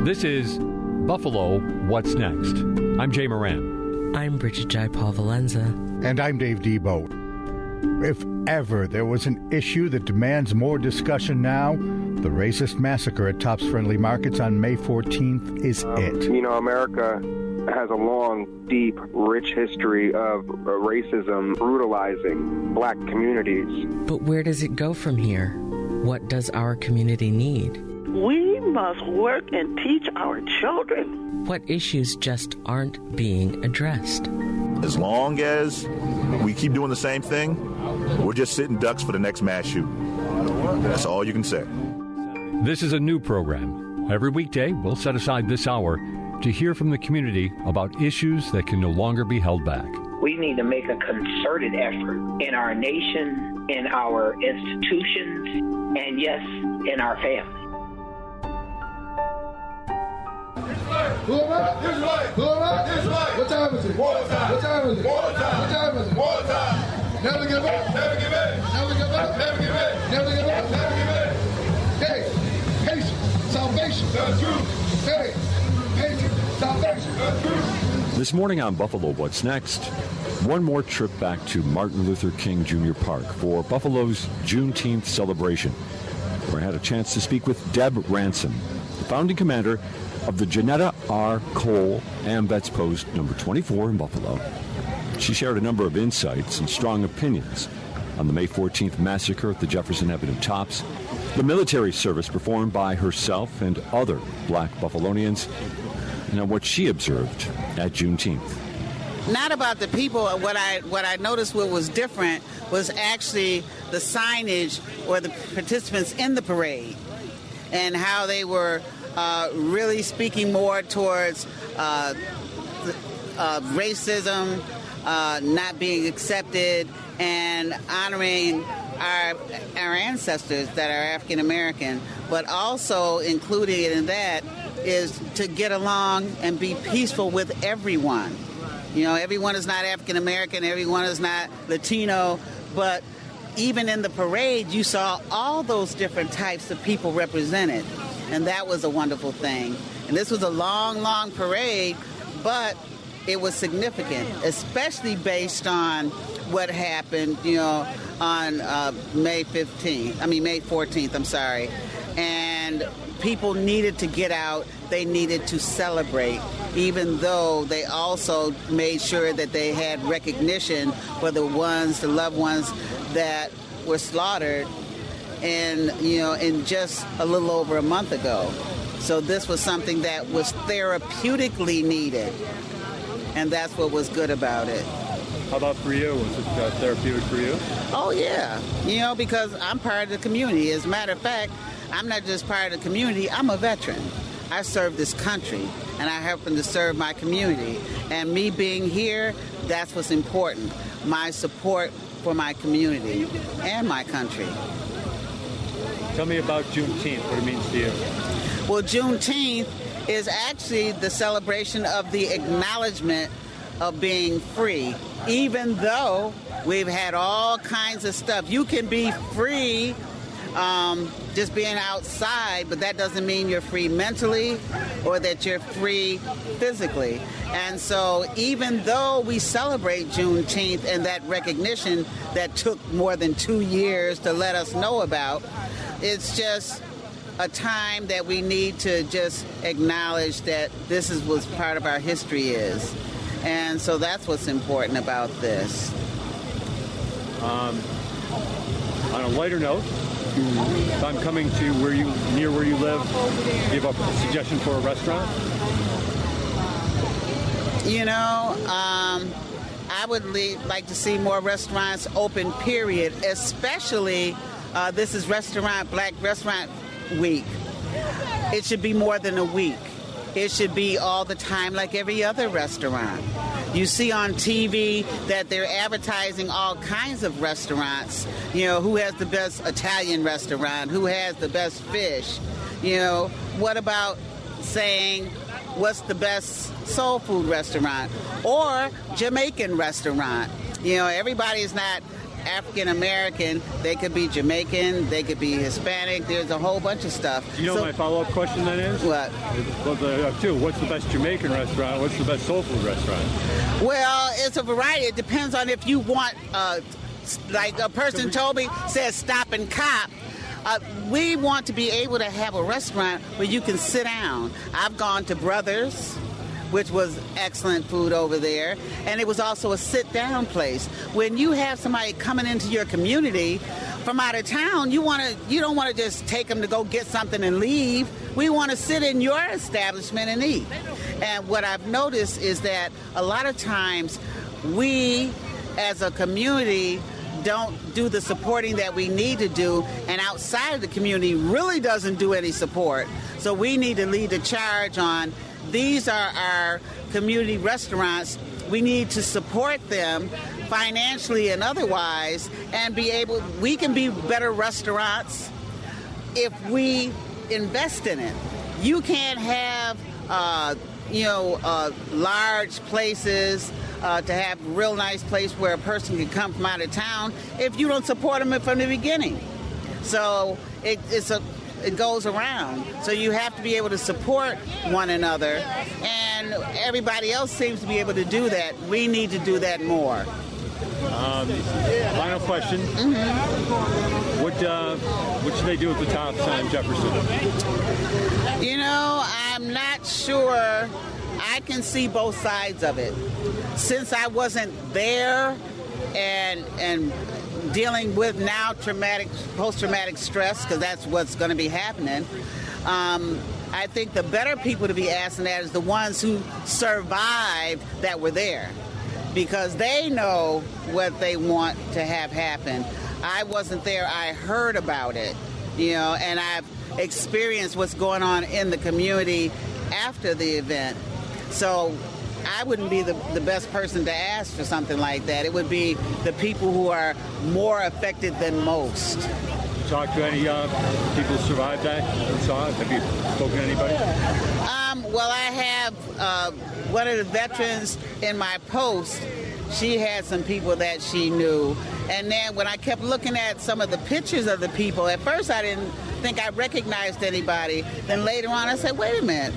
This is Buffalo, What's Next? I'm Jay Moran. I'm Bridget J. Paul Valenza. And I'm Dave Debo. If ever there was an issue that demands more discussion now, the racist massacre at Tops Friendly Markets on May 14th is it. You know, America has a long, deep, rich history of racism brutalizing black communities. But where does it go from here? What does our community need? We must work and teach our children. What issues just aren't being addressed? As long as we keep doing the same thing, we're just sitting ducks for the next mass shooting. That's all you can say. This is a new program. Every weekday, we'll set aside this hour to hear from the community about issues that can no longer be held back. We need to make a concerted effort in our nation, in our institutions, and yes, in our families. Pull up, this way, pull up, this way. What time is it? Water time. What time is it? Water time. What time is it? Water time. Never give up. Never give in. Never give up. Never give in. Never give up. Never give in. Hey, patience, salvation. The truth. Hey, patience, salvation. The truth. This morning on Buffalo, What's Next? One more trip back to Martin Luther King Jr. Park for Buffalo's Juneteenth celebration, where I had a chance to speak with Deb Ransom, the founding commander of the Janetta R. Cole AMVETS Post number 24 in Buffalo. She shared a number of insights and strong opinions on the May 14th massacre at the Jefferson Avenue Tops, the military service performed by herself and other black Buffalonians, and on what she observed at Juneteenth. Not about the people. What I noticed what was different was actually the signage or the participants in the parade and how they were really speaking more towards racism, not being accepted, and honoring our ancestors that are African American, but also including in that is to get along and be peaceful with everyone. You know, everyone is not African American, everyone is not Latino, but even in the parade, you saw all those different types of people represented. And that was a wonderful thing. And this was a long, long parade, but it was significant, especially based on what happened, on May 14th, And people needed to get out. They needed to celebrate, even though they also made sure that they had recognition for the loved ones that were slaughtered in just a little over a month ago. So this was something that was therapeutically needed, and that's what was good about it. How about for you? Was it therapeutic for you? Oh, yeah. Because I'm part of the community. As a matter of fact, I'm not just part of the community, I'm a veteran. I serve this country, and I happen to serve my community. And me being here, that's what's important, my support for my community and my country. Tell me about Juneteenth, what it means to you. Well, Juneteenth is actually the celebration of the acknowledgement of being free, even though we've had all kinds of stuff. You can be free just being outside, but that doesn't mean you're free mentally or that you're free physically. And so even though we celebrate Juneteenth and that recognition that took more than 2 years to let us know about, it's just a time that we need to just acknowledge that this is what part of our history is. And so that's what's important about this. On a lighter note, if I'm coming to near where you live, give up a suggestion for a restaurant? I would like to see more restaurants open, period, especially this is Black Restaurant Week. It should be more than a week. It should be all the time like every other restaurant. You see on TV that they're advertising all kinds of restaurants. Who has the best Italian restaurant? Who has the best fish? What about saying what's the best soul food restaurant or Jamaican restaurant? Everybody is not African American, they could be Jamaican, they could be Hispanic. There's a whole bunch of stuff. You know, my follow-up question then is? What? Well, there are two. What's the best Jamaican restaurant? What's the best soul food restaurant? Well, it's a variety. It depends on if you want, like a person told me, says Stop and Cop. We want to be able to have a restaurant where you can sit down. I've gone to Brothers, which was excellent food over there, and it was also a sit-down place. When you have somebody coming into your community from out of town, you don't want to just take them to go get something and leave. We want to sit in your establishment and eat. And what I've noticed is that a lot of times we, as a community, don't do the supporting that we need to do, and outside of the community really doesn't do any support. So we need to lead the charge on these are our community restaurants. We need to support them financially and otherwise, and we can be better restaurants if we invest in it. You can't have large places to have a real nice place where a person can come from out of town if you don't support them from the beginning. So it goes around. So you have to be able to support one another, and everybody else seems to be able to do that. We need to do that more. Final question. Mm-hmm. What should they do with the tops on Jefferson? I'm not sure. I can see both sides of it. Since I wasn't there and dealing with now post-traumatic stress, because that's what's going to be happening, I think the better people to be asking that is the ones who survived that were there, because they know what they want to have happen. I wasn't there. I heard about it, and I've experienced what's going on in the community after the event. So I wouldn't be the best person to ask for something like that. It would be the people who are more affected than most. Talk to any people who survived that and saw it? Have you spoken to anybody? Well, I have one of the veterans in my post. She had some people that she knew. And then when I kept looking at some of the pictures of the people, at first I didn't think I recognized anybody. Then later on I said, wait a minute.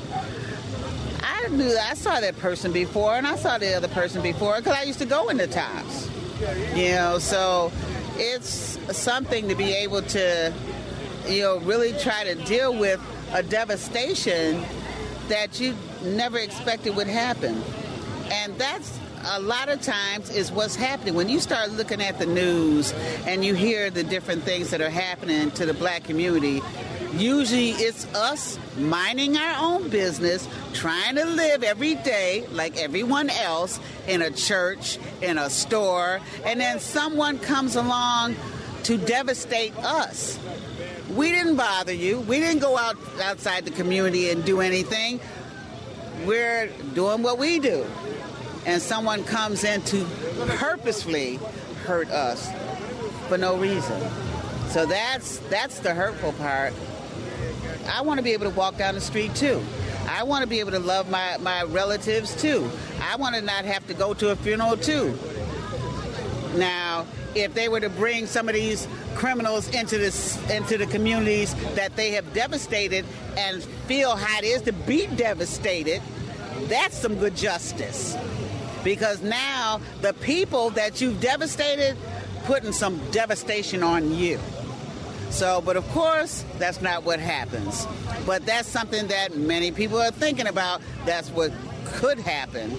I saw that person before, and I saw the other person before, because I used to go in the tops. So it's something to be able to, really try to deal with a devastation that you never expected would happen. And that's a lot of times is what's happening. When you start looking at the news and you hear the different things that are happening to the black community, usually it's us minding our own business, trying to live every day like everyone else in a church, in a store, and then someone comes along to devastate us. We didn't bother you. We didn't go outside the community and do anything. We're doing what we do. And someone comes in to purposefully hurt us for no reason. So that's the hurtful part. I want to be able to walk down the street, too. I want to be able to love my relatives, too. I want to not have to go to a funeral, too. Now, if they were to bring some of these criminals into the communities that they have devastated and feel how it is to be devastated, that's some good justice. Because now the people that you've devastated, putting some devastation on you. So, but of course, that's not what happens. But that's something that many people are thinking about. That's what could happen.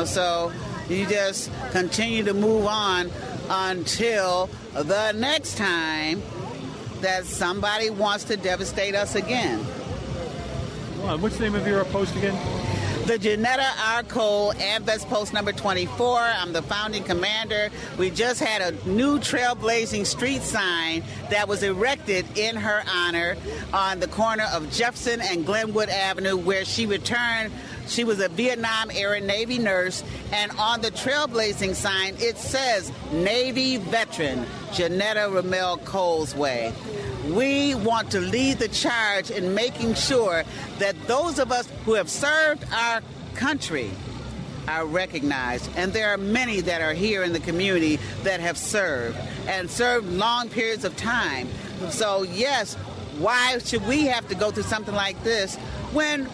So you just continue to move on until the next time that somebody wants to devastate us again. Well, what's the name of your post again? The Janetta R. Cole AmVest Post number 24. I'm the founding commander. We just had a new trailblazing street sign that was erected in her honor on the corner of Jefferson and Glenwood Avenue, where she returned. She was a Vietnam-era Navy nurse, and on the trailblazing sign, it says, Navy veteran, Janetta Ramel Cole's way. We want to lead the charge in making sure that those of us who have served our country are recognized. And there are many that are here in the community that have served long periods of time. So, yes, why should we have to go through something like this when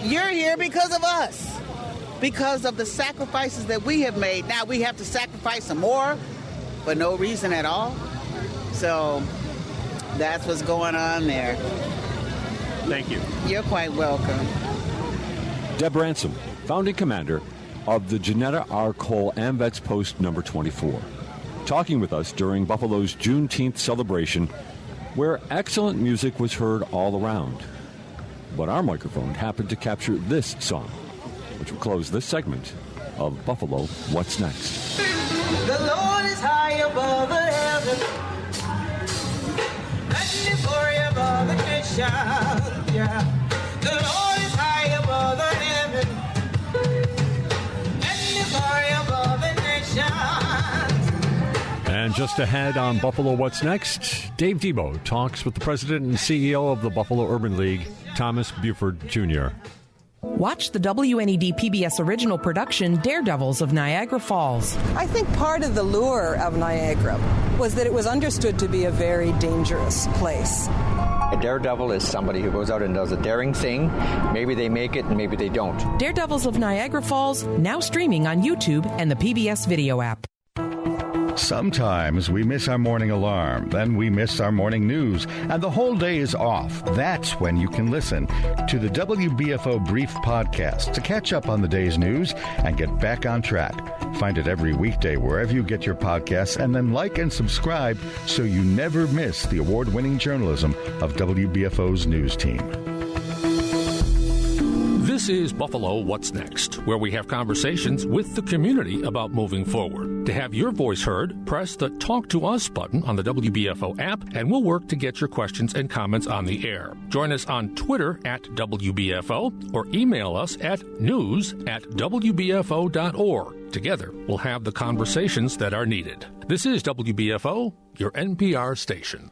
you're here because of us? Because of the sacrifices that we have made. Now we have to sacrifice some more for no reason at all. So that's what's going on there. Thank you. You're quite welcome. Deb Ransom, founding commander of the Janetta R. Cole AMVETS Post number 24, talking with us during Buffalo's Juneteenth celebration, where excellent music was heard all around. But our microphone happened to capture this song, which will close this segment of Buffalo What's Next. The Lord is high above the heavens, and His glory above the nations. Yeah. The Lord is high above the heavens, and His glory above the nations. And just ahead on Buffalo What's Next, Dave Debo talks with the president and CEO of the Buffalo Urban League, Thomas Beauford Jr. Watch the WNED PBS original production Daredevils of Niagara Falls. I think part of the lure of Niagara was that it was understood to be a very dangerous place. A daredevil is somebody who goes out and does a daring thing. Maybe they make it and maybe they don't. Daredevils of Niagara Falls, now streaming on YouTube and the PBS video app. Sometimes we miss our morning alarm, then we miss our morning news, and the whole day is off. That's when you can listen to the WBFO Brief Podcast to catch up on the day's news and get back on track. Find it every weekday wherever you get your podcasts, and then like and subscribe so you never miss the award-winning journalism of WBFO's news team. This is Buffalo What's Next, where we have conversations with the community about moving forward. To have your voice heard, press the Talk to Us button on the WBFO app, and we'll work to get your questions and comments on the air. Join us on Twitter at WBFO or email us at news@WBFO.org. Together, we'll have the conversations that are needed. This is WBFO, your NPR station.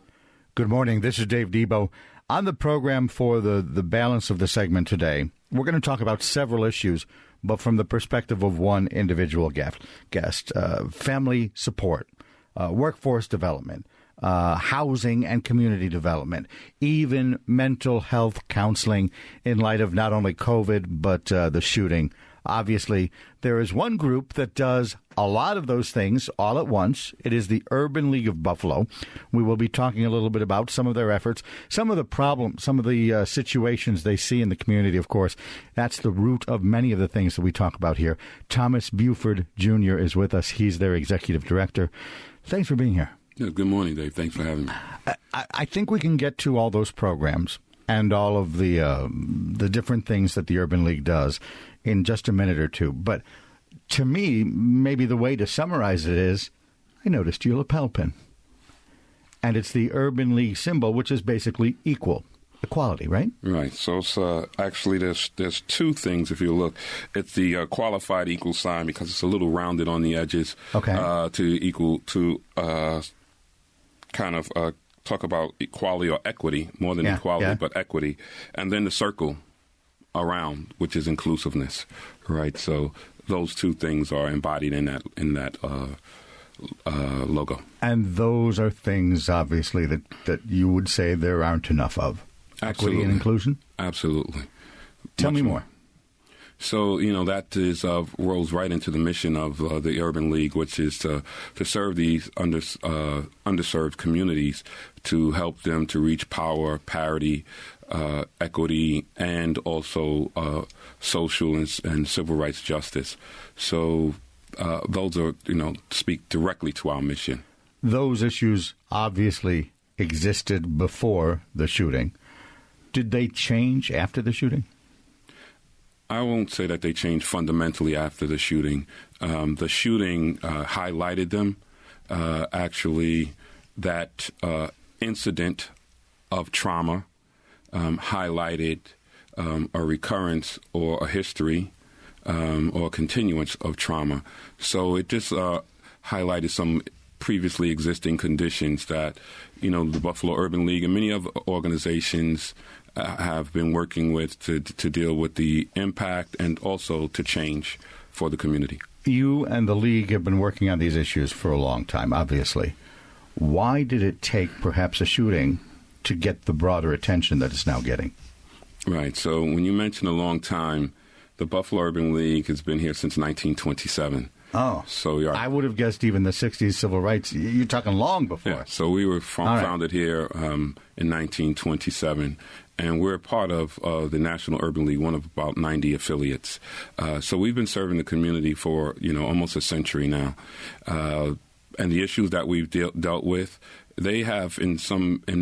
Good morning. This is Dave Debo. On the program for the balance of the segment today, we're going to talk about several issues, but from the perspective of one individual guest, family support, workforce development, housing and community development, even mental health counseling in light of not only COVID, but the shooting. Obviously, there is one group that does a lot of those things all at once. It is the Urban League of Buffalo. We will be talking a little bit about some of their efforts, some of the problems, some of the situations they see in the community, of course. That's the root of many of the things that we talk about here. Thomas Beauford Jr. is with us. He's their executive director. Thanks for being here. Yeah, good morning, Dave. Thanks for having me. I think we can get to all those programs and all of the different things that the Urban League does in just a minute or two. But to me, maybe the way to summarize it is, I noticed your lapel pin. And it's the Urban League symbol, which is basically equality, right? Right. So it's actually there's two things if you look. It's the qualified equal sign because it's a little rounded on the edges. Okay. Talk about equality or equity, more than equality, but equity. And then the circle around, which is inclusiveness, right? So those two things are embodied in that logo. And those are things, obviously, that you would say there aren't enough of. Absolutely. Equity and inclusion? Absolutely. Tell me more. So, that rolls right into the mission of the Urban League, which is to serve these underserved communities, to help them to reach power, parity, equity, and also social and civil rights justice. So those are, speak directly to our mission. Those issues obviously existed before the shooting. Did they change after the shooting? I won't say that they changed fundamentally after the shooting. The shooting highlighted them. Actually, that incident of trauma highlighted a recurrence or a history or a continuance of trauma. So it just highlighted some previously existing conditions that, the Buffalo Urban League and many other organizations have been working with to deal with the impact and also to change for the community. You and the league have been working on these issues for a long time, obviously. Why did it take perhaps a shooting to get the broader attention that it's now getting? Right. So when you mention a long time, the Buffalo Urban League has been here since 1927. Oh, so I would have guessed even the 60s civil rights. You're talking long before. Yeah, so we were founded here in 1927, and we're part of the National Urban League, one of about 90 affiliates. So we've been serving the community for almost a century now, and the issues that we've dealt with, they have in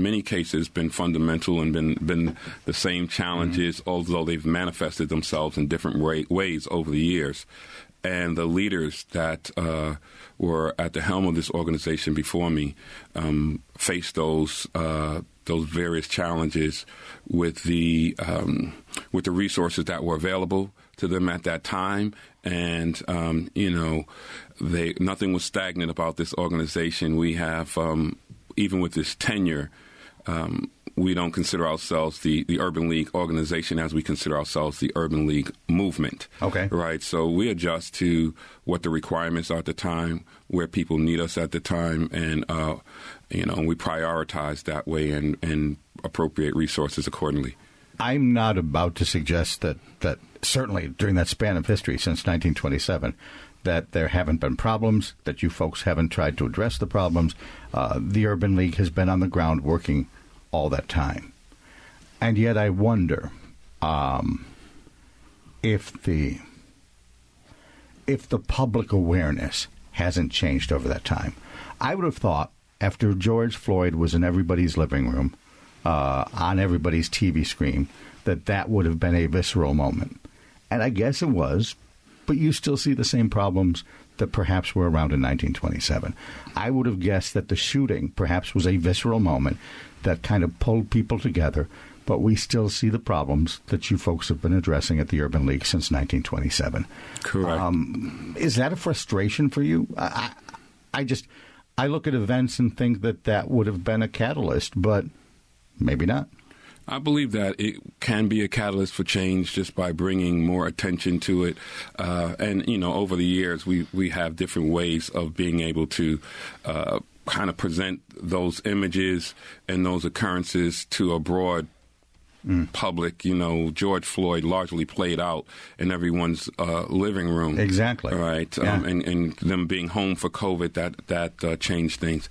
many cases been fundamental and been the same challenges, although they've manifested themselves in different ways over the years. And the leaders that were at the helm of this organization before me faced those various challenges with the resources that were available to them at that time, and nothing was stagnant about this organization. We have even with this tenure. We don't consider ourselves the Urban League organization as we consider ourselves the Urban League movement. Okay. Right. So we adjust to what the requirements are at the time, where people need us at the time, and we prioritize that way and appropriate resources accordingly. I'm not about to suggest that certainly during that span of history since 1927, that there haven't been problems, that you folks haven't tried to address the problems. The Urban League has been on the ground working all that time. And yet I wonder if the public awareness hasn't changed over that time. I would have thought after George Floyd was in everybody's living room, on everybody's TV screen, that would have been a visceral moment. And I guess it was, but you still see the same problems that perhaps were around in 1927. I would have guessed that the shooting perhaps was a visceral moment that kind of pulled people together, but we still see the problems that you folks have been addressing at the Urban League since 1927. Correct. Is that a frustration for you? I look at events and think that would have been a catalyst, but maybe not. I believe that it can be a catalyst for change just by bringing more attention to it. And over the years, we have different ways of being able to kind of present those images and those occurrences to a broad public. George Floyd largely played out in everyone's living room. Exactly. Right. Yeah. And them being home for COVID, that changed things.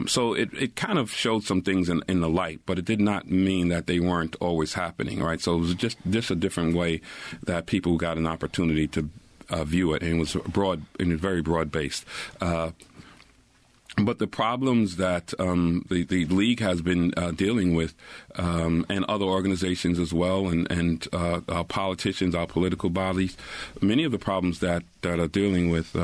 So it kind of showed some things in the light, but it did not mean that they weren't always happening. Right. So it was just a different way that people got an opportunity to view it, and it was very broad based. But the problems that the league has been dealing with, and other organizations as well, and our politicians, our political bodies, many of the problems that are dealing with,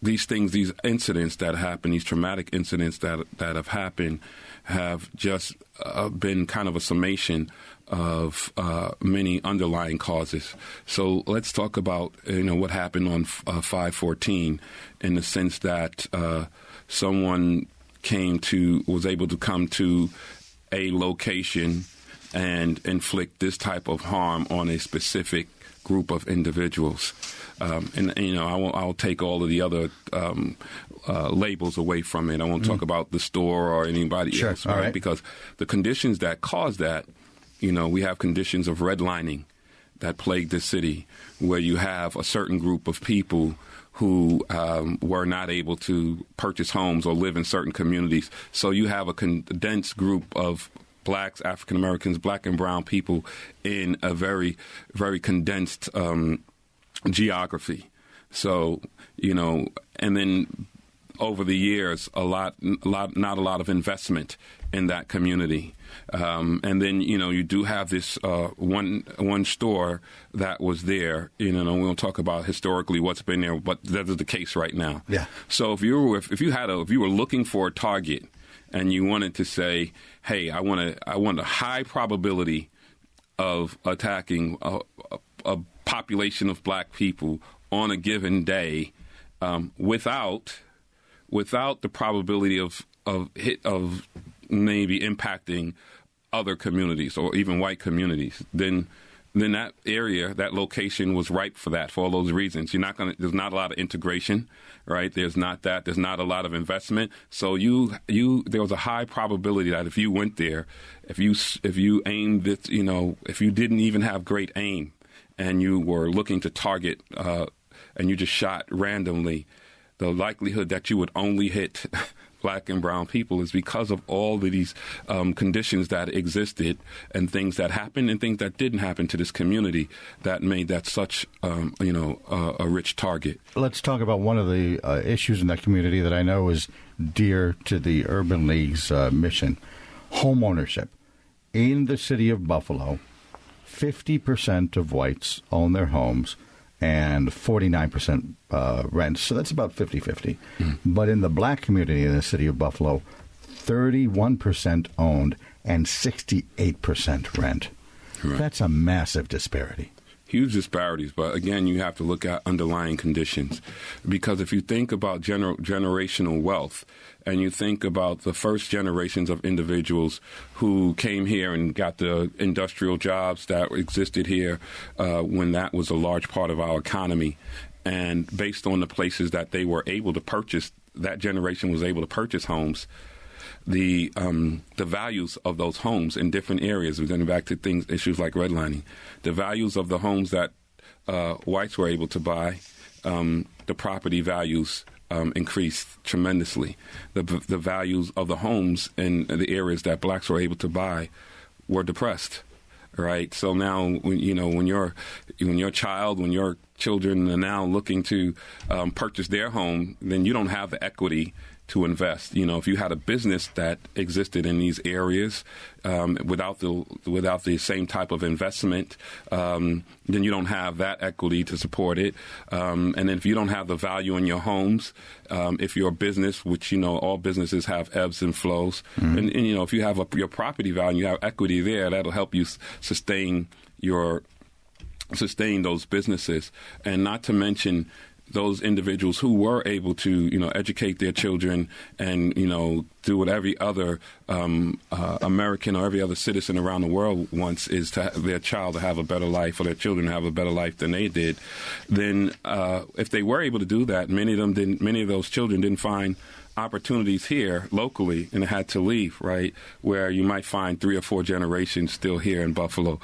these things, these incidents that happen, these traumatic incidents that have happened, have just been kind of a summation of many underlying causes. So let's talk about what happened on 5/14, in the sense that someone was able to come to a location and inflict this type of harm on a specific group of individuals. I'll take all of the other labels away from it. I won't talk about the store or anybody else, right? Because the conditions that cause that, we have conditions of redlining that plague the city, where you have a certain group of people who were not able to purchase homes or live in certain communities. So you have a condensed group of blacks, African Americans, black and brown people in a very, very condensed geography. So, and then over the years, not a lot of investment in that community. And then, you do have this one store that was there, we don't talk about historically what's been there, but that is the case right now. Yeah. So if you were looking for a target and you wanted to say, hey, I want a high probability of attacking a population of black people on a given day, without the probability of maybe impacting other communities or even white communities, then that area, that location was ripe for that, for all those reasons. There's not a lot of integration, right? There's not a lot of investment. So there was a high probability that if you went there, if you aimed it, if you didn't even have great aim and you were looking to target, and you just shot randomly, the likelihood that you would only hit black and brown people is because of all of these conditions that existed and things that happened and things that didn't happen to this community that made that such, a rich target. Let's talk about one of the issues in that community that I know is dear to the Urban League's mission, home ownership. In the city of Buffalo, 50% of whites own their homes and 49% rent. So that's about 50-50. But in the black community in the city of Buffalo, 31% owned and 68% rent. Right. That's a massive disparity. Huge disparities, but again, you have to look at underlying conditions. Because if you think about generational wealth, and you think about the first generations of individuals who came here and got the industrial jobs that existed here when that was a large part of our economy, and based on the places that they were able to purchase, that generation was able to purchase homes, the values of those homes in different areas, we're going back to issues like redlining, the values of the homes that whites were able to buy, the property values increased tremendously. The values of the homes in the areas that blacks were able to buy were depressed. Right. So now, when your children are now looking to purchase their home, then you don't have the equity to invest. If you had a business that existed in these areas without the same type of investment, then you don't have that equity to support it. And then if you don't have the value in your homes, if you're a business, which all businesses have ebbs and flows, and if you have your property value, you have equity there, that'll help you sustain those businesses, and not to mention those individuals who were able to, educate their children and, do what every other American or every other citizen around the world wants, is to have their child to have a better life, or their children to have a better life than they did. Then if they were able to do that, many of those children didn't find opportunities here locally and had to leave, right, where you might find 3 or 4 generations still here in Buffalo.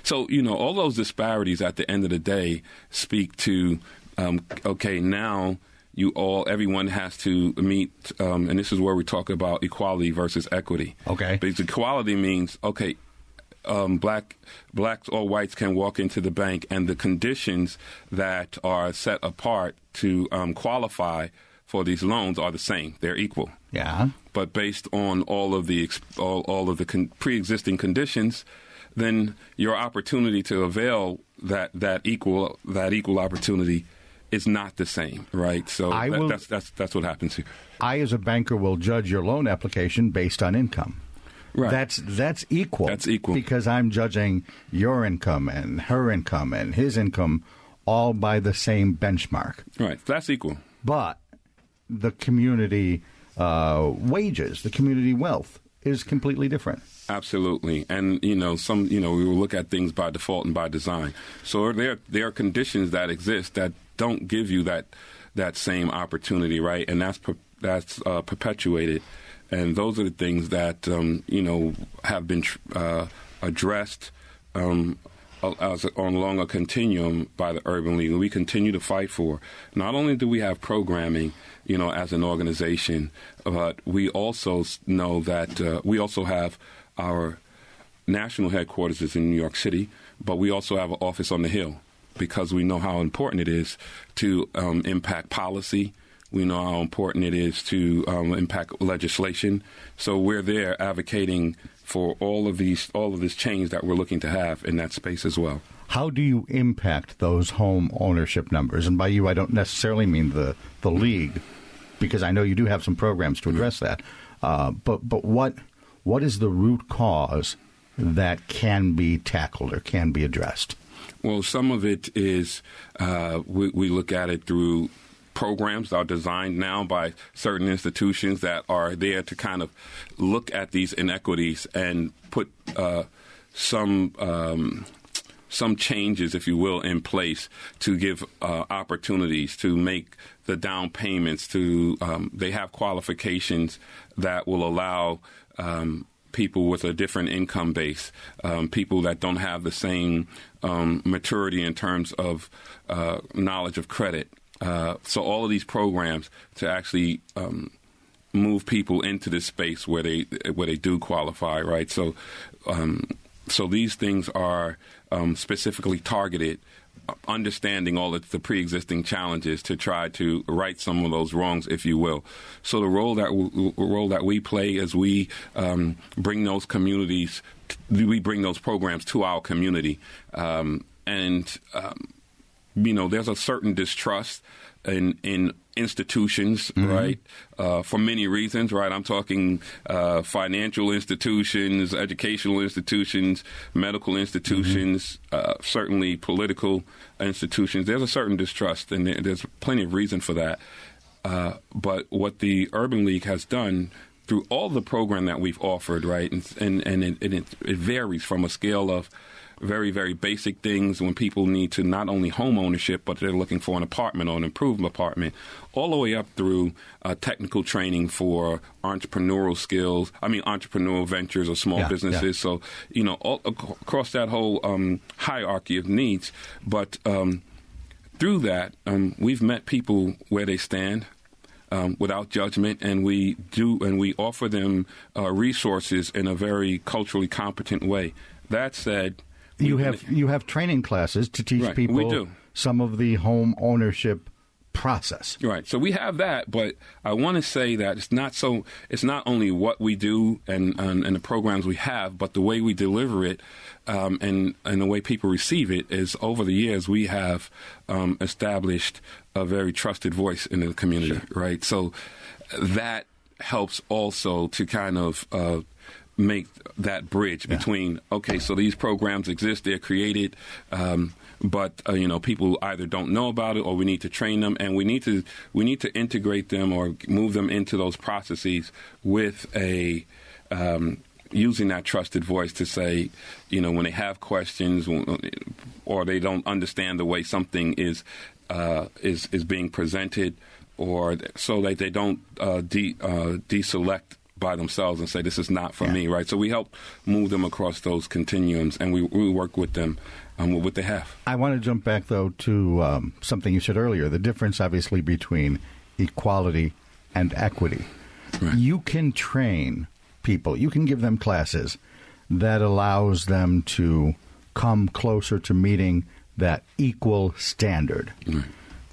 So, all those disparities at the end of the day speak to now everyone has to meet, and this is where we talk about equality versus equity. Okay. Because equality means, blacks or whites can walk into the bank, and the conditions that are set apart to qualify for these loans are the same. They're equal. Yeah. But based on all of the pre-existing conditions, then your opportunity to avail that equal opportunity is not the same, right? So that's what happens here. I, as a banker, will judge your loan application based on income. Right. That's equal. That's equal. Because I'm judging your income and her income and his income all by the same benchmark. Right. That's equal. But the community wages, the community wealth is completely different. Absolutely. And, we will look at things by default and by design. So there are conditions that exist that don't give you that same opportunity, right? And that's perpetuated. And those are the things that, have been addressed along a continuum by the Urban League. And we continue to fight for. Not only do we have programming, as an organization, but we also know that we also have our national headquarters is in New York City, but we also have an office on the Hill, because we know how important it is to impact policy. We know how important it is to impact legislation. So we're there advocating for all of this change that we're looking to have in that space as well. How do you impact those home ownership numbers? And by you, I don't necessarily mean the league, because I know you do have some programs to address that. But what is the root cause that can be tackled or can be addressed? Well, some of it is we look at it through programs are designed now by certain institutions that are there to kind of look at these inequities and put some changes, if you will, in place to give opportunities to make the down payments. They have qualifications that will allow people with a different income base, people that don't have the same maturity in terms of knowledge of credit. So all of these programs to actually move people into this space where they do qualify, right? So these things are specifically targeted, understanding all of the pre-existing challenges to try to right some of those wrongs, if you will. So the role that we play as we bring those communities, we bring those programs to our community, there's a certain distrust in institutions, right, for many reasons, right? I'm talking financial institutions, educational institutions, medical institutions, certainly political institutions. There's a certain distrust, and there's plenty of reason for that. But what the Urban League has done through all the program that we've offered, right, and it varies from a scale of very, very basic things when people need to not only home ownership, but they're looking for an apartment or an improved apartment, all the way up through technical training for entrepreneurial skills, entrepreneurial ventures or small businesses. Yeah. So, all across that whole hierarchy of needs. But through that, we've met people where they stand. Without judgment, and we offer them resources in a very culturally competent way. That said, you have training classes to teach people some of the home ownership process. Right. So we have that, but I want to say that it's not only what we do and the programs we have, but the way we deliver it and the way people receive it is over the years we have established a very trusted voice in the community, right? So that helps also to kind of make that bridge between, so these programs exist, they're created, but people either don't know about it or we need to train them, and we need to integrate them or move them into those processes with a using that trusted voice to say, when they have questions or they don't understand the way something is being presented, or so that they don't deselect by themselves and say, this is not for me, right? So we help move them across those continuums, and we work with them with what they have. I want to jump back, though, to something you said earlier, the difference, obviously, between equality and equity. Right. You can train people, you can give them classes that allows them to come closer to meeting that equal standard. Right.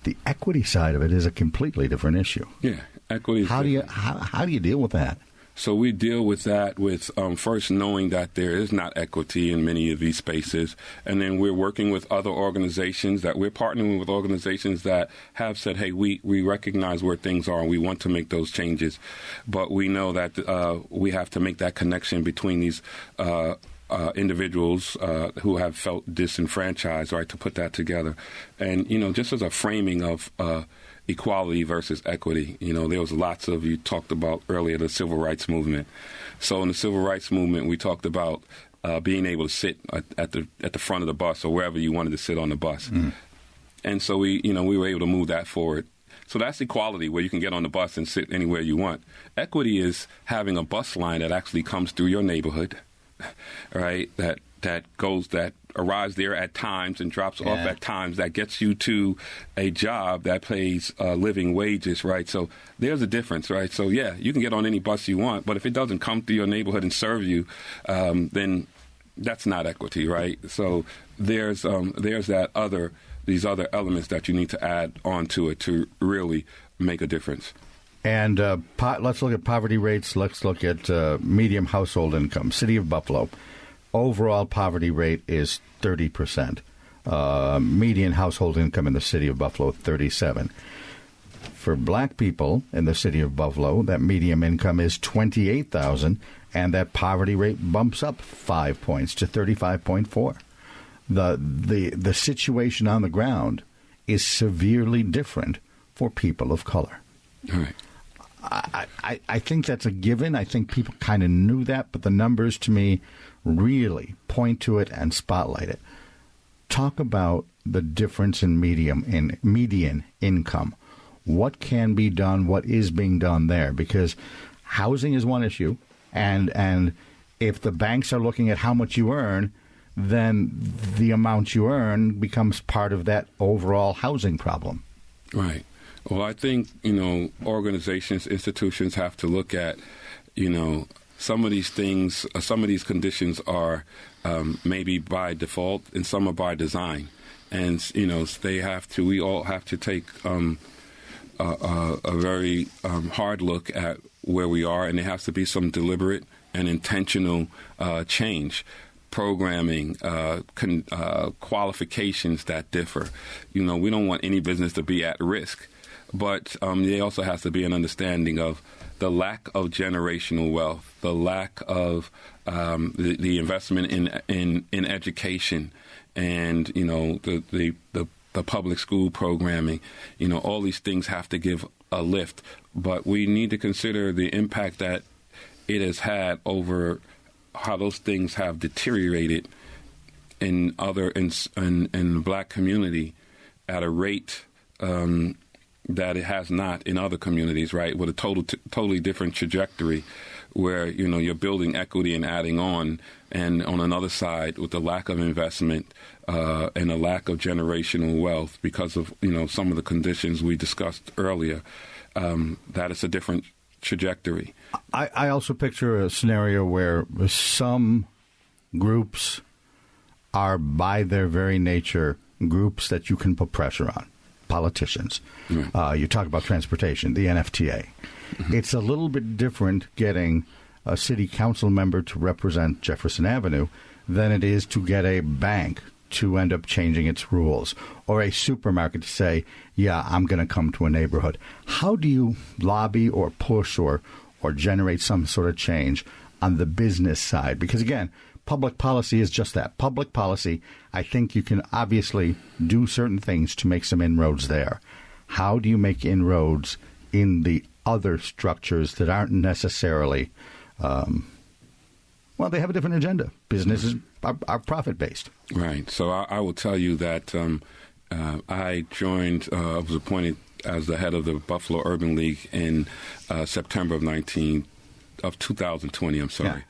The equity side of it is a completely different issue. Yeah, equity. How do you deal with that? So we deal with that with first knowing that there is not equity in many of these spaces, and then we're working with other organizations that we're partnering with organizations that have said, hey, we recognize where things are and we want to make those changes, but we know that we have to make that connection between these individuals who have felt disenfranchised, right, to put that together. And, just as a framing of equality versus equity, there was lots of, you talked about earlier, the civil rights movement. So in the civil rights movement, we talked about being able to sit at the front of the bus or wherever you wanted to sit on the bus. Mm. And so we were able to move that forward. So that's equality, where you can get on the bus and sit anywhere you want. Equity is having a bus line that actually comes through your neighborhood, right, that arrives there at times and drops off at times, that gets you to a job that pays living wages, right? So there's a difference, right? So, you can get on any bus you want, but if it doesn't come through your neighborhood and serve you, then that's not equity, right? So there's these other elements that you need to add onto it to really make a difference. And let's look at poverty rates. Let's look at median household income. City of Buffalo, overall poverty rate is 30%. Median household income in the city of Buffalo, 37%. For black people in the city of Buffalo, that median income is $28,000, and that poverty rate bumps up 5 points to 35.4%. The situation on the ground is severely different for people of color. All right. I think that's a given. I think people kind of knew that, but the numbers to me really point to it and spotlight it. Talk about the difference in median income. What can be done? What is being done there? Because housing is one issue, and if the banks are looking at how much you earn, then the amount you earn becomes part of that overall housing problem. Right. Well, I think, organizations, institutions have to look at, some of these things, some of these conditions are maybe by default and some are by design. And, we all have to take a very hard look at where we are, and there has to be some deliberate and intentional change. Programming, qualifications that differ. We don't want any business to be at risk. But there also has to be an understanding of the lack of generational wealth, the lack of the investment in education, and the public school programming. All these things have to give a lift. But we need to consider the impact that it has had over how those things have deteriorated in the black community at a rate that it has not in other communities, right, with a totally different trajectory where, you're building equity and adding on, and on another side with the lack of investment and a lack of generational wealth because of, some of the conditions we discussed earlier, that it's a different trajectory. I also picture a scenario where some groups are, by their very nature, groups that you can put pressure on. Politicians. Mm-hmm. You talk about transportation, the NFTA. Mm-hmm. It's a little bit different getting a city council member to represent Jefferson Avenue than it is to get a bank to end up changing its rules, or a supermarket to say, yeah, I'm going to come to a neighborhood. How do you lobby or push or generate some sort of change on the business side? Because, again, public policy is just that. Public policy, I think you can obviously do certain things to make some inroads there. How do you make inroads in the other structures that aren't necessarily, they have a different agenda. Businesses are profit-based. Right. So I will tell you that I joined, I was appointed as the head of the Buffalo Urban League in September of 2020, Yeah.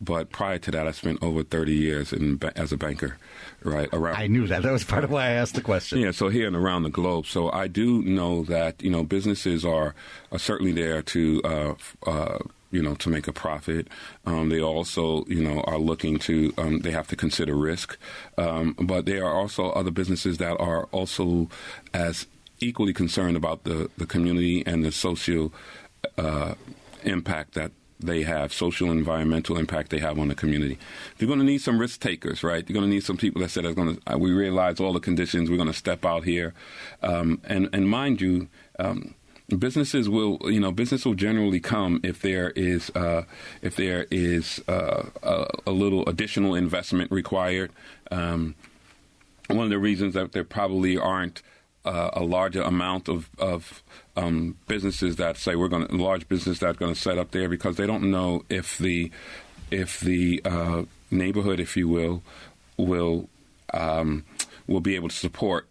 But prior to that, I spent over 30 years as a banker, right? I knew that. That was part of why I asked the question. Yeah, so here and around the globe. So I do know that, businesses are certainly there to, to make a profit. They also, are looking to, they have to consider risk. But there are also other businesses that are also as equally concerned about the community and the social impact that they have, social and environmental impact they have on the community. They're going to need some risk takers, right? They're going to need some people that said, we realize all the conditions, we're going to step out here. And mind you, business will generally come if there is a little additional investment required. One of the reasons that there probably aren't a larger amount of businesses that say large business that's going to set up there, because they don't know if the neighborhood, if you will be able to support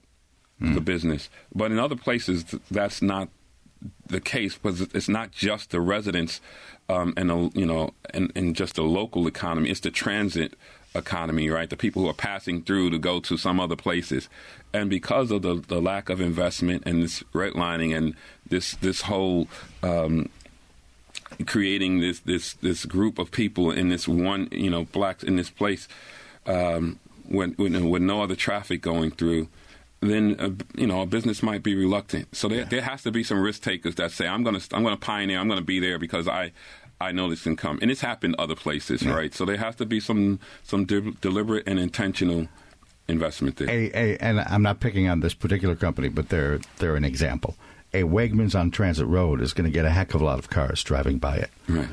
the business. But in other places, that's not the case, because it's not just the residents and just the local economy. It's the transit economy, right? The people who are passing through to go to some other places. And because of the lack of investment and this redlining and this whole creating this group of people in this one, blacks in this place, with no other traffic going through, then a business might be reluctant. So there has to be some risk takers that say, I'm going to pioneer, I'm going to be there because I know this can come. And it's happened other places, right? So there has to be some deliberate and intentional investment there. And I'm not picking on this particular company, but they're an example. A Wegmans on Transit Road is going to get a heck of a lot of cars driving by it. Right.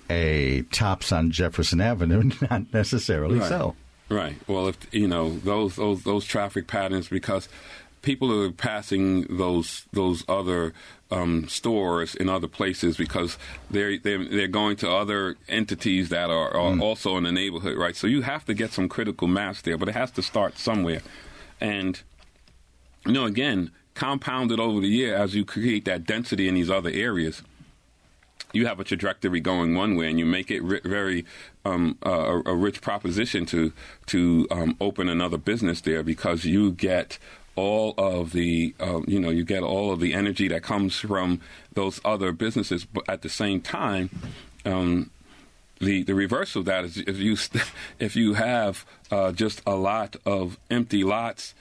A Tops on Jefferson Avenue, not necessarily so. Right. Well, if those traffic patterns, because people are passing those other stores in other places because they're going to other entities that are also in the neighborhood, right? So you have to get some critical mass there, but it has to start somewhere. And, again, compounded over the year as you create that density in these other areas, you have a trajectory going one way, and you make it very a rich proposition to open another business there because you get all of the you get all of the energy that comes from those other businesses, but at the same time, the reverse of that is if you have just a lot of empty lots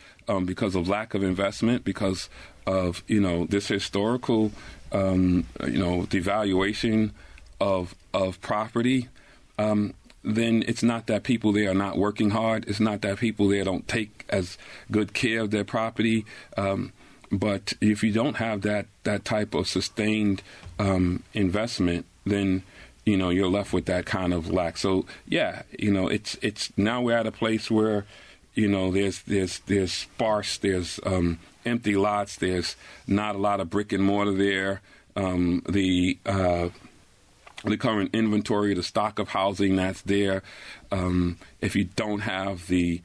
because of lack of investment, because of this historical devaluation of property, then it's not that people there are not working hard. It's not that people there don't take as good care of their property. But if you don't have that type of sustained investment, then you're left with that kind of lack. So it's now we're at a place where there's sparse, there's empty lots, there's not a lot of brick and mortar there. The current inventory, the stock of housing that's there, if you don't have the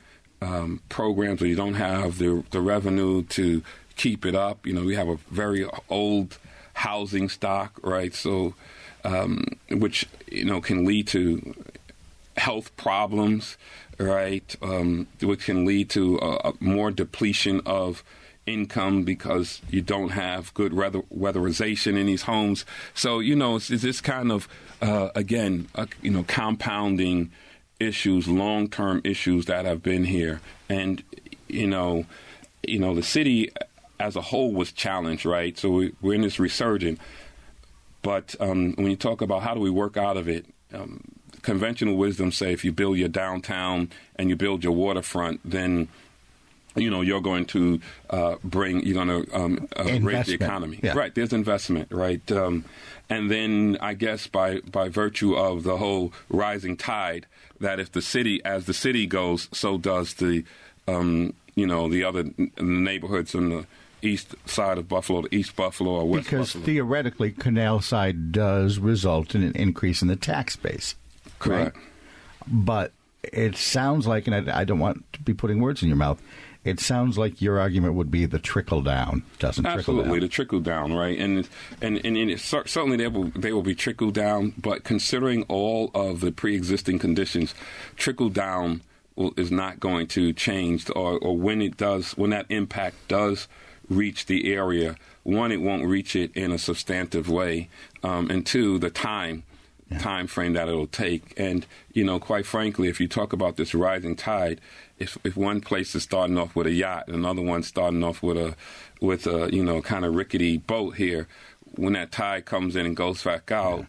programs or you don't have the revenue to keep it up, we have a very old housing stock, right? So, which, can lead to health problems, right? Which can lead to more depletion of income because you don't have good weatherization in these homes. So, it's this kind of, compounding issues, long-term issues that have been here. And, the city as a whole was challenged, right? So we're in this resurgence. But when you talk about how do we work out of it, conventional wisdom say if you build your downtown and you build your waterfront, then you're going to raise the economy. Yeah. Right, there's investment, right? And then I guess by virtue of the whole rising tide, that if the city goes, so does the other neighborhoods in the east side of Buffalo, the East Buffalo or West Buffalo. Because theoretically, Canal Side does result in an increase in the tax base. Correct. Right? But it sounds like, and I don't want to be putting words in your mouth, it sounds like your argument would be the trickle down doesn't trickle down. Absolutely, the trickle down, right? And certainly they will be trickle down, but considering all of the pre-existing conditions, trickle down is not going to change, or when that impact does reach the area, one, it won't reach it in a substantive way, and two, the time frame that it'll take. And quite frankly, if you talk about this rising tide, if one place is starting off with a yacht, another one's starting off with a kind of rickety boat here, when that tide comes in and goes back out,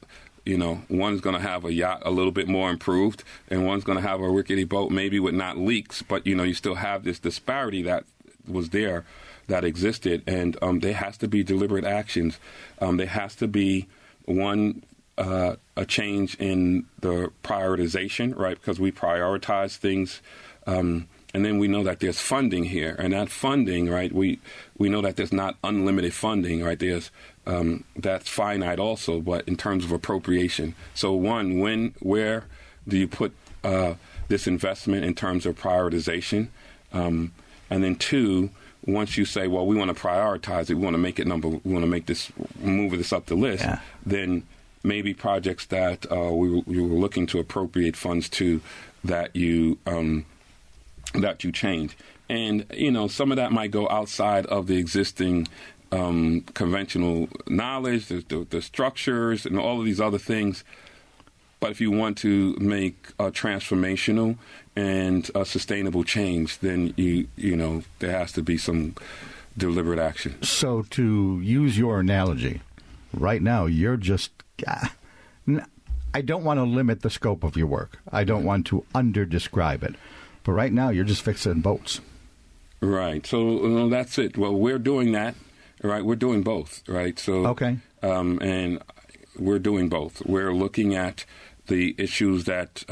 one's going to have a yacht a little bit more improved, and one's going to have a rickety boat maybe with not leaks, but you still have this disparity that was there, that existed, and there has to be deliberate actions. There has to be a change in the prioritization, right? Because we prioritize things, and then we know that there's funding here, and that funding, right? We know that there's not unlimited funding, right? There's that's finite also, but in terms of appropriation. So where do you put this investment in terms of prioritization? And then two, once you say, well, we want to prioritize it, we want to make it we want to move this up the list, then maybe projects that we were looking to appropriate funds to that you change. And, some of that might go outside of the existing conventional knowledge, the structures, and all of these other things. But if you want to make a transformational and a sustainable change, then there has to be some deliberate action. So to use your analogy, right now you're just I don't want to limit the scope of your work. I don't want to under-describe it. But right now you're just fixing boats. Right. So that's it. Well, we're doing that. Right. We're doing both. Right. So okay. And we're doing both. We're looking at the issues that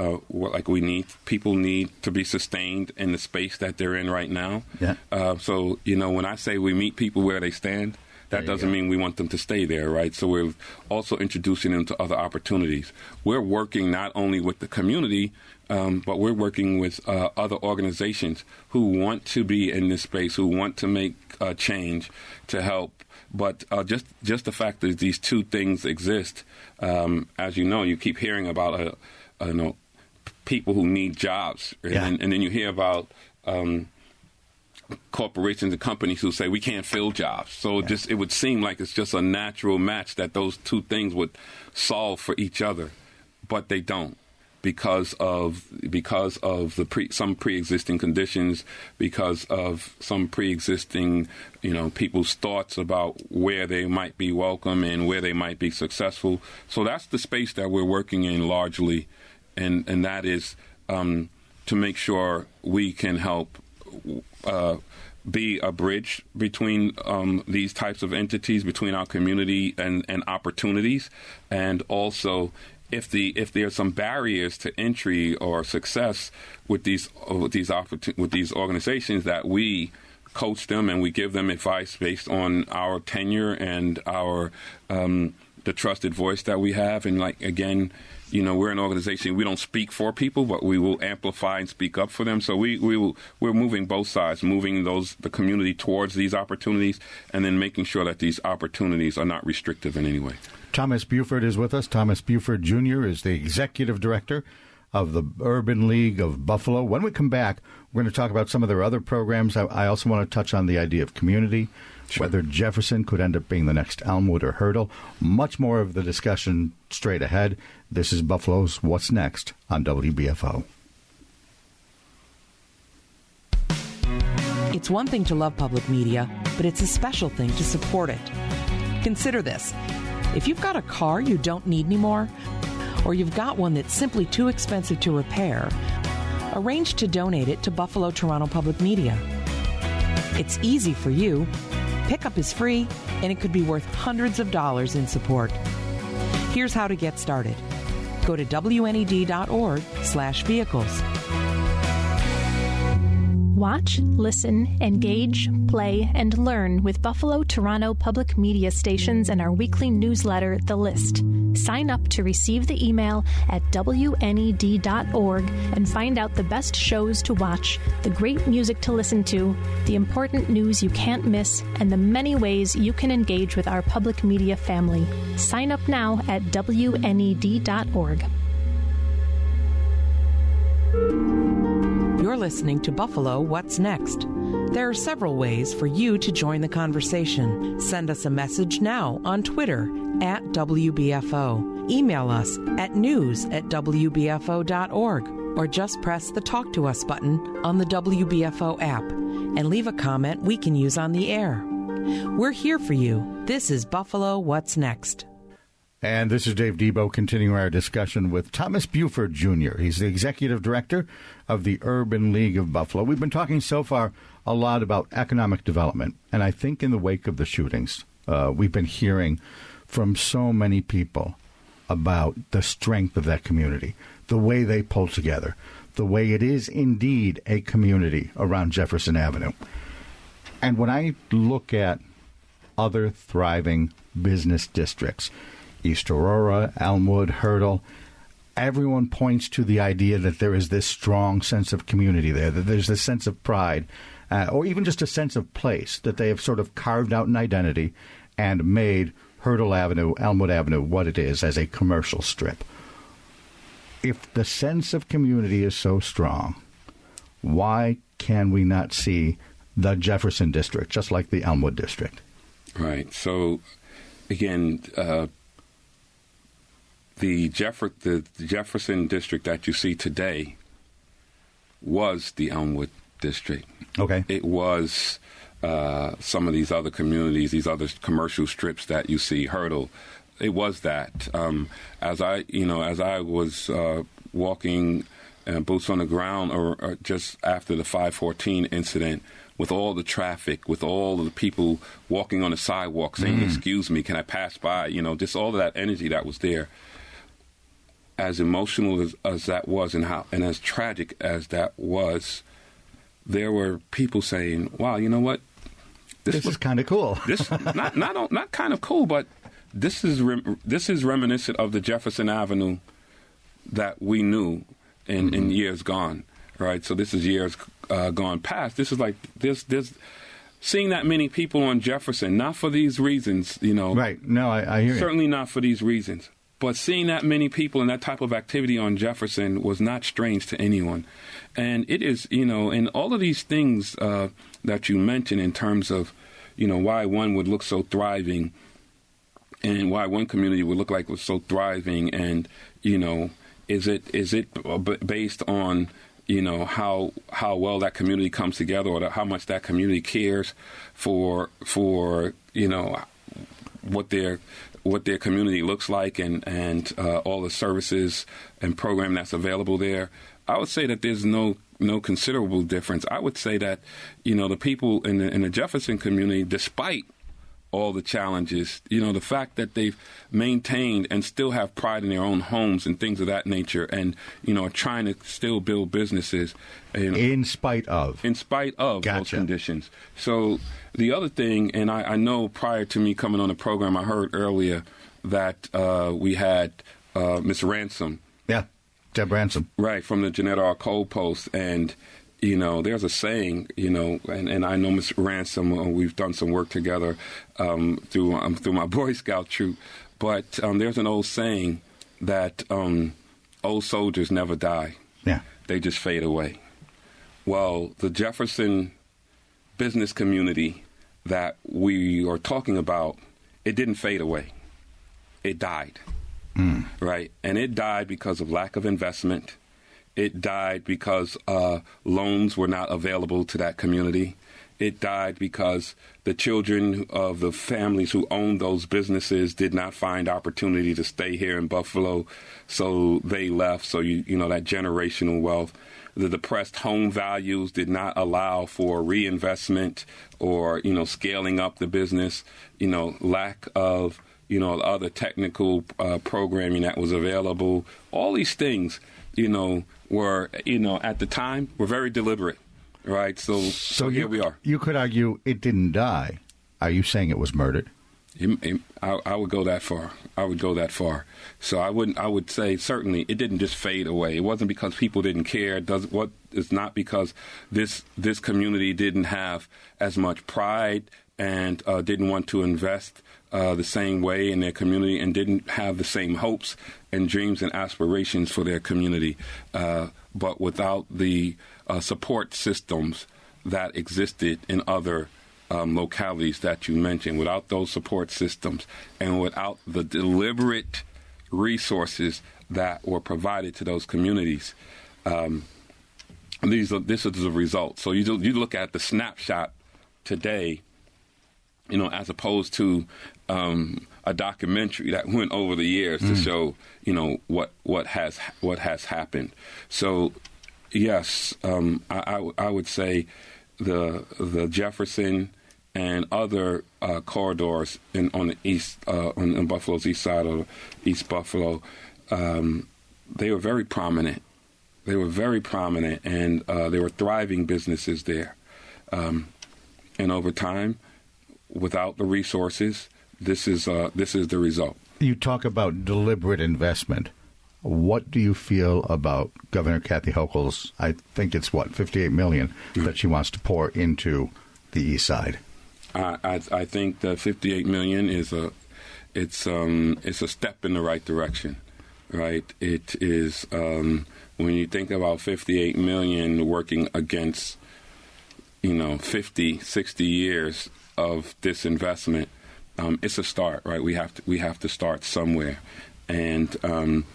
people need to be sustained in the space that they're in right now. Yeah. So, when I say we meet people where they stand, that doesn't mean we want them to stay there, right? So we're also introducing them to other opportunities. We're working not only with the community, but we're working with other organizations who want to be in this space, who want to make change to help. But just the fact that these two things exist, as you know, you keep hearing about people who need jobs, and then you hear about corporations and companies who say we can't fill jobs. So it would seem like it's just a natural match that those two things would solve for each other, but they don't. Because of some pre-existing conditions, because of some pre-existing, people's thoughts about where they might be welcome and where they might be successful. So that's the space that we're working in largely, and that is to make sure we can help be a bridge between these types of entities, between our community and opportunities, and also if there are some barriers to entry or success with these organizations, that we coach them and we give them advice based on our tenure and our the trusted voice that we have. And we're an organization, we don't speak for people, but we will amplify and speak up for them. So we're moving both sides, moving the community towards these opportunities, and then making sure that these opportunities are not restrictive in any way. Thomas Beauford is with us. Thomas Beauford Jr. is the executive director of the Urban League of Buffalo. When we come back, we're going to talk about some of their other programs. I also want to touch on the idea of community, whether Jefferson could end up being the next Elmwood or Hurdle. Much more of the discussion straight ahead. This is Buffalo's What's Next on WBFO. It's one thing to love public media, but it's a special thing to support it. Consider this. If you've got a car you don't need anymore, or you've got one that's simply too expensive to repair, arrange to donate it to Buffalo Toronto Public Media. It's easy for you. Pickup is free, and it could be worth hundreds of dollars in support. Here's how to get started. Go to WNED.org/vehicles. Watch, listen, engage, play, and learn with Buffalo Toronto Public Media stations and our weekly newsletter, The List. Sign up to receive the email at WNED.org and find out the best shows to watch, the great music to listen to, the important news you can't miss, and the many ways you can engage with our public media family. Sign up now at WNED.org. You're listening to Buffalo What's Next. There are several ways for you to join the conversation. Send us a message now on Twitter at WBFO. Email us at news@WBFO.org, or just press the Talk to Us button on the WBFO app and leave a comment we can use on the air. We're here for you. This is Buffalo What's Next. And this is Dave Debo continuing our discussion with Thomas Beauford Jr. He's the executive director of the Urban League of Buffalo. We've been talking so far a lot about economic development, and I think in the wake of the shootings, we've been hearing from so many people about the strength of that community, the way they pull together, the way it is indeed a community around Jefferson Avenue. And when I look at other thriving business districts, East Aurora, Elmwood, Hurdle, everyone points to the idea that there is this strong sense of community there, that there's this sense of pride, or even just a sense of place, that they have sort of carved out an identity and made Hurdle Avenue, Elmwood Avenue, what it is as a commercial strip. If the sense of community is so strong, why can we not see the Jefferson district, just like the Elmwood district? Right. So, again, the Jefferson district that you see today was the Elmwood district. Okay. It was some of these other communities, these other commercial strips that you see, Hurdle. It was that. As I was walking boots on the ground, or just after the 514 incident, with all the traffic, with all of the people walking on the sidewalk saying, "Excuse me, can I pass by?" Just all of that energy that was there. as emotional as that was, and as tragic as that was, there were people saying, "Wow, you know what? This is kind of cool." This not kind of cool, but this is reminiscent of the Jefferson Avenue that we knew in years gone, right? So this is years gone past. This is like this seeing that many people on Jefferson, not for these reasons, Right. No, I hear you. Certainly not for these reasons. But seeing that many people and that type of activity on Jefferson was not strange to anyone. And it is, and all of these things that you mentioned in terms of, why one would look so thriving and why one community would look like it was so thriving. And, is it based on, how well that community comes together, or how much that community cares for what their community looks like and all the services and program that's available there? I would say that there's no considerable difference. I would say that, the people in the Jefferson community, despite all the challenges, the fact that they've maintained and still have pride in their own homes and things of that nature, and, are trying to still build businesses. In spite of those conditions. So the other thing, and I know prior to me coming on the program, I heard earlier that we had Miss Ransom. Yeah, Deb Ransom. Right, from the Jeanette R. Cole Post. And, there's a saying, and I know Miss Ransom, we've done some work together through my Boy Scout troop, but there's an old saying that old soldiers never die. Yeah. They just fade away. Well, the Jefferson business community that we are talking about, it didn't fade away. It died, right? And it died because of lack of investment. It died because loans were not available to that community. It died because the children of the families who owned those businesses did not find opportunity to stay here in Buffalo, so they left. So, that generational wealth. The depressed home values did not allow for reinvestment or, scaling up the business, lack of, other technical programming that was available. All these things, were, at the time, were very deliberate, right? So here we are. You could argue it didn't die. Are you saying it was murdered? I would go that far. I would go that far. So I would say certainly it didn't just fade away. It wasn't because people didn't care. It's not because this community didn't have as much pride and didn't want to invest the same way in their community and didn't have the same hopes and dreams and aspirations for their community. But without the support systems that existed in other localities that you mentioned, without those support systems and without the deliberate resources that were provided to those communities, this is the result. So you look at the snapshot today, as opposed to a documentary that went over the years to show, what has happened. So, yes, I would say the Jefferson and other corridors on the east, on Buffalo's east side of East Buffalo, they were very prominent. They were very prominent, and they were thriving businesses there. And over time, without the resources, this is the result. You talk about deliberate investment. What do you feel about Governor Kathy Hochul's, I think it's $58 million that she wants to pour into the east side? I think the $58 million is a step in the right direction, right? It is when you think about $58 million working against 50, 60 years of disinvestment, it's a start, right? We have to start somewhere, and I'm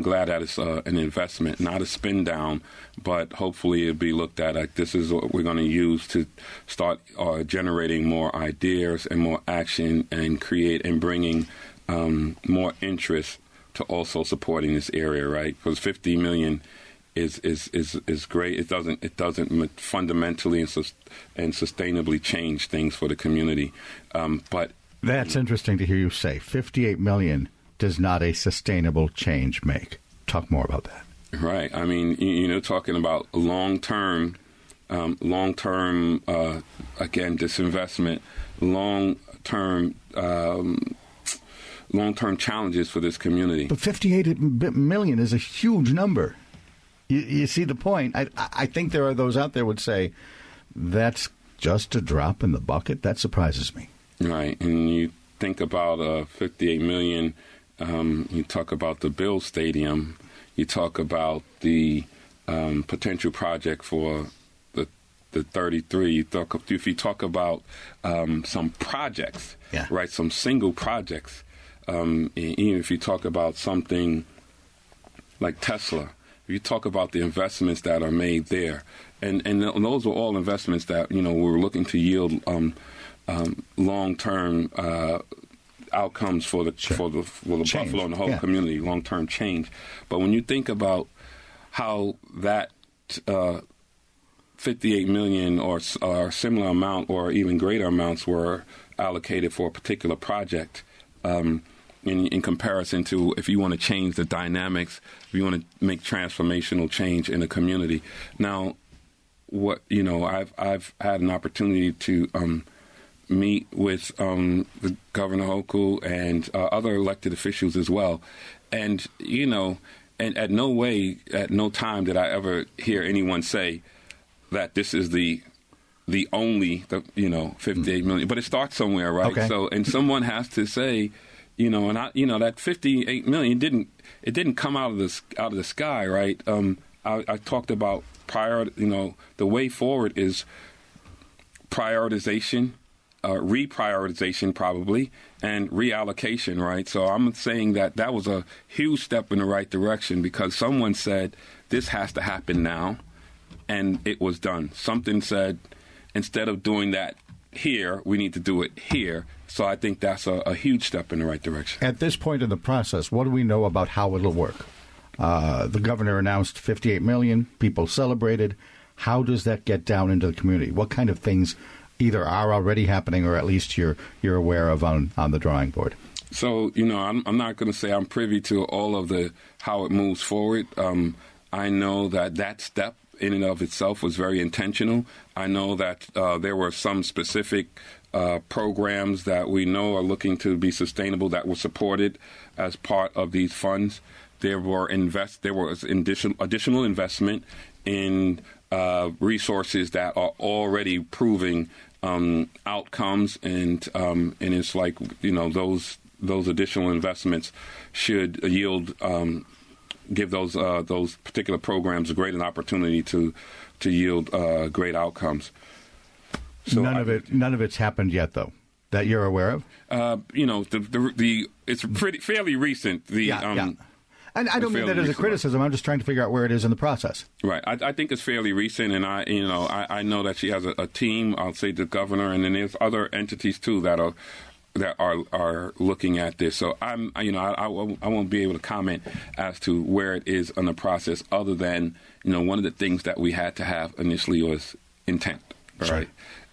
glad that it's an investment, not a spin down, but hopefully it'll be looked at like this is what we're going to use to start generating more ideas and more action and create and bringing more interest to also supporting this area, right? Because $50 million is great. It doesn't fundamentally and sustainably change things for the community. But that's interesting to hear you say $58 million does not a sustainable change make? Talk more about that. Right. I mean, talking about long-term, again, disinvestment, long-term challenges for this community. But 58 million is a huge number. You see the point. I think there are those out there would say that's just a drop in the bucket. That surprises me. Right. And you think about 58 million, you talk about the Bill Stadium, you talk about the potential project for the 33. If you talk about some projects, right, some single projects, even if you talk about something like Tesla, if you talk about the investments that are made there, and those are all investments that we're looking to yield long-term outcomes for the Buffalo and the whole community, long-term change. But when you think about how that 58 million or similar amount or even greater amounts were allocated for a particular project, in comparison to if you want to change the dynamics, if you want to make transformational change in a community. Now, I've had an opportunity to meet with the Governor Hochul and other elected officials as well, and and at no time did I ever hear anyone say that this is the only 58 million. But it starts somewhere, right? Okay. So, and someone has to say, that 58 million didn't come out of the sky, right? I talked about the way forward is prioritization, reprioritization probably, and reallocation, right? So I'm saying that was a huge step in the right direction because someone said this has to happen now, and it was done. Something said instead of doing that here, we need to do it here. So I think that's a huge step in the right direction. At this point in the process, what do we know about how it'll work? The governor announced 58 million. People celebrated. How does that get down into the community? What kind of things either are already happening or at least you're aware of on the drawing board? So, I'm not going to say I'm privy to all of how it moves forward. I know that step in and of itself was very intentional. I know that there were some specific programs that we know are looking to be sustainable that were supported as part of these funds. There was additional investment in resources that are already proving outcomes, and it's like those additional investments should yield. Give those particular programs a great opportunity to yield great outcomes. So none of it's happened yet, though, that you're aware of. It's fairly recent. And I don't mean that as a criticism. I'm just trying to figure out where it is in the process. Right. I think it's fairly recent, and I know that she has a team. I'll say the governor, and then there's other entities too that are looking at this. So I won't be able to comment as to where it is on the process, other than one of the things that we had to have initially was intent, right?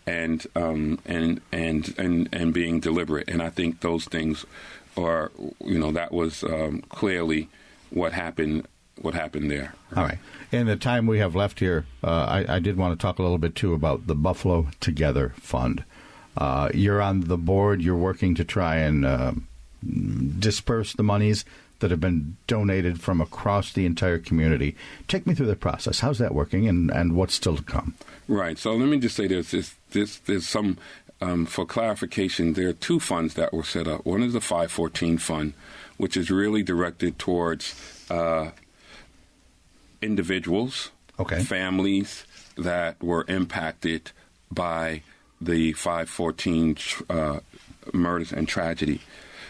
And being deliberate. And I think those things are that was clearly what happened there. All right. In the time we have left here, I did want to talk a little bit too about the Buffalo Together Fund. You're on the board. You're working to try and disperse the monies that have been donated from across the entire community. Take me through the process. How's that working, and what's still to come? Right. So let me just say there's some, for clarification, there are two funds that were set up. One is the 514 Fund, which is really directed towards individuals, families that were impacted by the 514 murders and tragedy.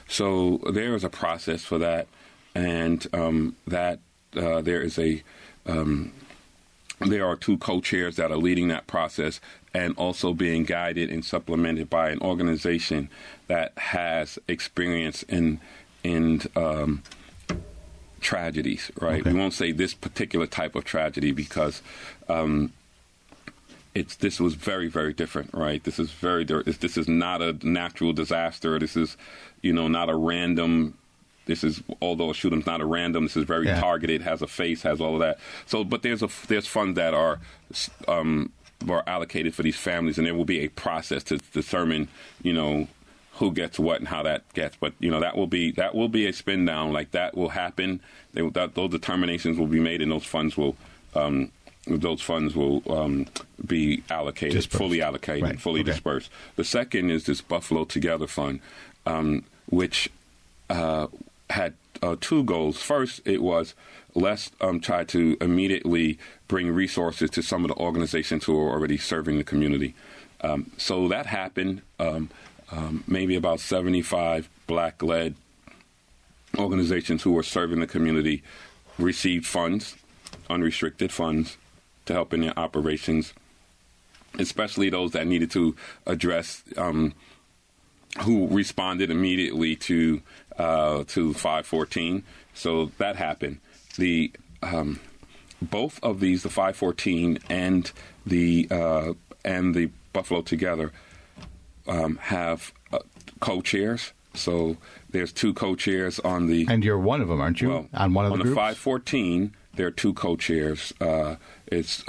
So there is a process for that, and there is there are two co-chairs that are leading that process, and also being guided and supplemented by an organization that has experience in tragedies. Right? We won't say this particular type of tragedy because. This was very, very different, right? This is not a natural disaster. This is, not a random this is, although a shooting's not a random, this is very targeted, has a face, has all of that. So, but there's funds that are allocated for these families, and there will be a process to determine, who gets what and how that gets. But that will be a spin down. Like, that will happen. Those determinations will be made, and those funds will be allocated, dispersed. Fully allocated, right. Fully dispersed. The second is this Buffalo Together Fund, which had two goals. First, it was let's try to immediately bring resources to some of the organizations who are already serving the community. So that happened. Maybe about 75 Black-led organizations who were serving the community received funds, unrestricted funds, to help in their operations, especially those that needed to address, who responded immediately to 514. So that happened. The both of these, the 514 and the Buffalo Together, have co-chairs. So there's two co-chairs on the... And you're one of them, aren't you? Well, on one of the groups? On the 514, there are two co-chairs. It's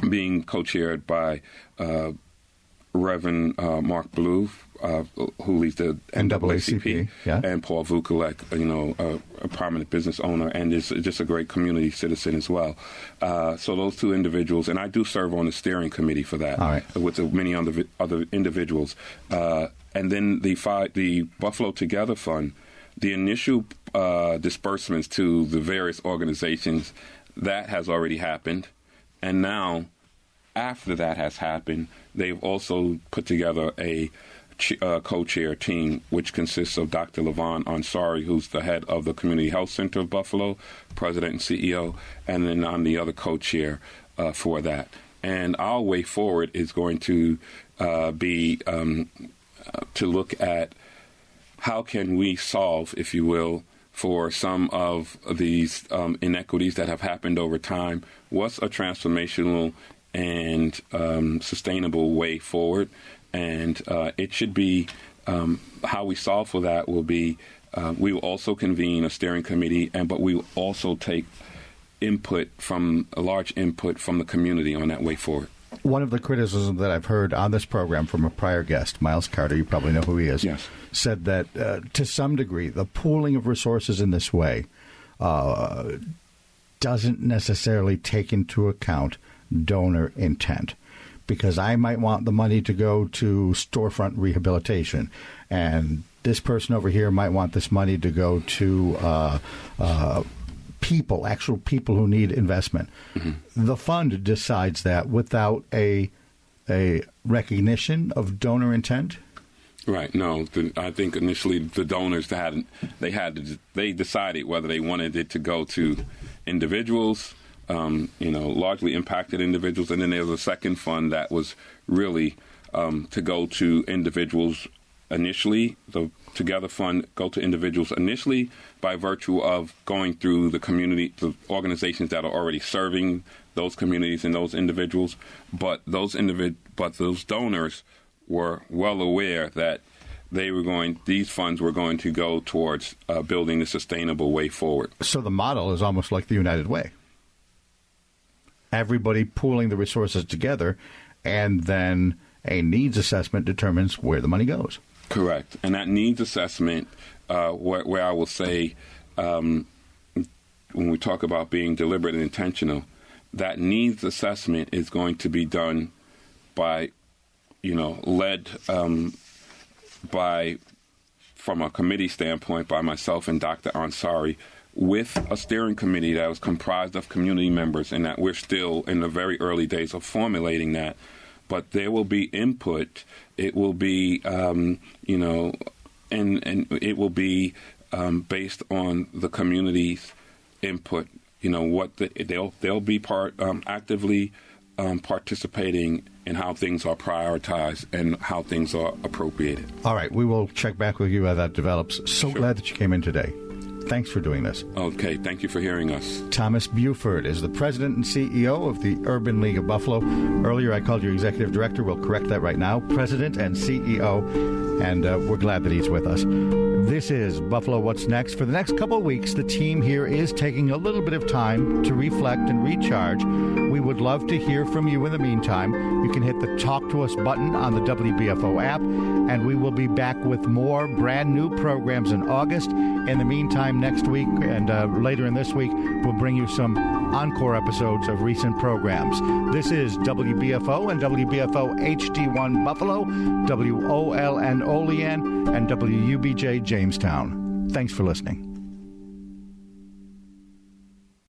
being co-chaired by Reverend Mark Blue, who leads the NAACP, and Paul Vukulek, a prominent business owner, and is just a great community citizen as well. So those two individuals, and I do serve on the steering committee for that, with many other individuals. And then the Buffalo Together Fund, the initial disbursements to the various organizations, that has already happened. And now, after that has happened, they've also put together a co-chair team, which consists of Dr. Levon Ansari, who's the head of the Community Health Center of Buffalo, president and CEO, and then I'm the other co-chair for that. And our way forward is going to be to look at how can we solve, if you will, for some of these inequities that have happened over time. What's a transformational and sustainable way forward? And it should be how we solve for that will be we will also convene a steering committee, but we will also take a large input from the community on that way forward. One of the criticisms that I've heard on this program from a prior guest, Miles Carter, you probably know who he is, said that to some degree the pooling of resources in this way doesn't necessarily take into account donor intent. Because I might want the money to go to storefront rehabilitation, and this person over here might want this money to go to actual people who need investment. Mm-hmm. The fund decides that without a recognition of donor intent. Right. No, I think initially the donors they decided whether they wanted it to go to individuals. Largely impacted individuals. And then there's a second fund that was really to go to individuals initially. The Together Fund go to individuals initially by virtue of going through the community, the organizations that are already serving those communities and those individuals. But those donors were well aware that these funds were going to go towards building a sustainable way forward. So the model is almost like the United Way. Everybody pooling the resources together, and then a needs assessment determines where the money goes. Correct. And that needs assessment, where I will say, when we talk about being deliberate and intentional, that needs assessment is going to be done by, led from a committee standpoint, by myself and Dr. Ansari, with a steering committee that was comprised of community members, and that we're still in the very early days of formulating that. But there will be input. It will be, and it will be based on the community's input. They'll be actively participating in how things are prioritized and how things are appropriated. All right, we will check back with you as that develops. So glad that you came in today. Thanks for doing this. Okay, thank you for hearing us. Thomas Beauford is the president and CEO of the Urban League of Buffalo. Earlier I called you executive director. We'll correct that right now. President and CEO, and we're glad that he's with us. This is Buffalo What's Next. For the next couple of weeks, the team here is taking a little bit of time to reflect and recharge. We would love to hear from you in the meantime. You can hit the Talk to Us button on the WBFO app, and we will be back with more brand new programs in August. In the meantime, next week and later in this week, we'll bring you some encore episodes of recent programs. This is WBFO and WBFO HD1 Buffalo, WOLN Olean, and WUBJ Jamestown. Thanks for listening.